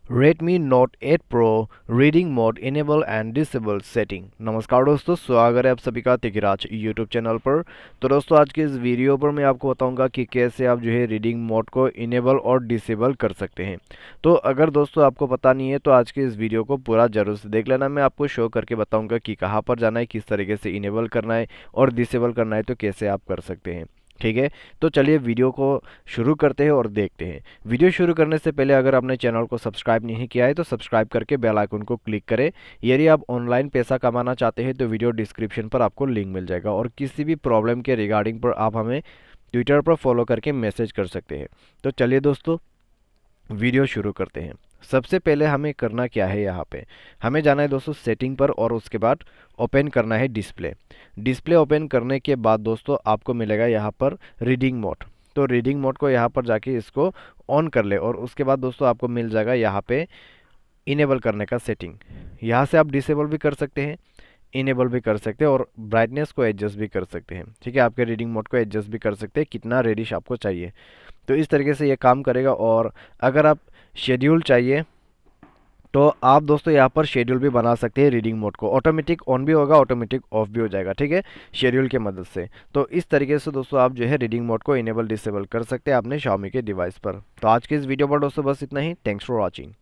Redmi Note 8 Pro reading mode enable and disable setting. नमस्कार दोस्तों, स्वागत है आप सभी का तिकिराज यूट्यूब चैनल पर। तो दोस्तों आज के इस वीडियो पर मैं आपको बताऊंगा कि कैसे आप जो है रीडिंग मोड को इनेबल और डिसेबल कर सकते हैं। तो अगर दोस्तों आपको पता नहीं है तो आज के इस वीडियो को पूरा जरूर से देख लेना। मैं आपको शो करके बताऊँगा कि कहाँ पर जाना है, किस तरीके से इनेबल करना है और डिसेबल करना है तो कैसे आप कर सकते हैं। ठीक है, तो चलिए वीडियो को शुरू करते हैं और देखते हैं। वीडियो शुरू करने से पहले अगर आपने चैनल को सब्सक्राइब नहीं किया है तो सब्सक्राइब करके बेल आइकन को क्लिक करें। यदि आप ऑनलाइन पैसा कमाना चाहते हैं तो वीडियो डिस्क्रिप्शन पर आपको लिंक मिल जाएगा और किसी भी प्रॉब्लम के रिगार्डिंग पर आप हमें ट्विटर पर फॉलो करके मैसेज कर सकते हैं। तो चलिए दोस्तों वीडियो शुरू करते हैं। सबसे पहले हमें करना क्या है, यहाँ पे हमें जाना है दोस्तों सेटिंग पर और उसके बाद ओपन करना है डिस्प्ले। डिस्प्ले ओपन करने के बाद दोस्तों आपको मिलेगा यहाँ पर रीडिंग मोड। तो रीडिंग मोड को यहाँ पर जाके इसको ऑन कर ले और उसके बाद दोस्तों आपको मिल जाएगा यहाँ पे इनेबल करने का सेटिंग। यहाँ से आप डिसेबल भी कर सकते हैं, इनेबल भी कर सकते हैं और ब्राइटनेस को एडजस्ट भी कर सकते हैं। ठीक है, आपके रीडिंग मोड को एडजस्ट भी कर सकते हैं कितना रेडिश आपको चाहिए। तो इस तरीके से ये काम करेगा। और अगर आप शेड्यूल चाहिए तो आप दोस्तों यहाँ पर शेड्यूल भी बना सकते हैं। रीडिंग मोड को ऑटोमेटिक ऑन भी होगा, ऑटोमेटिक ऑफ भी हो जाएगा। ठीक है, शेड्यूल के मदद से। तो इस तरीके से दोस्तों आप जो है रीडिंग मोड को इनेबल डिसेबल कर सकते हैं अपने Xiaomi के डिवाइस पर। तो आज के इस वीडियो पर दोस्तों बस इतना ही। Thanks for watching.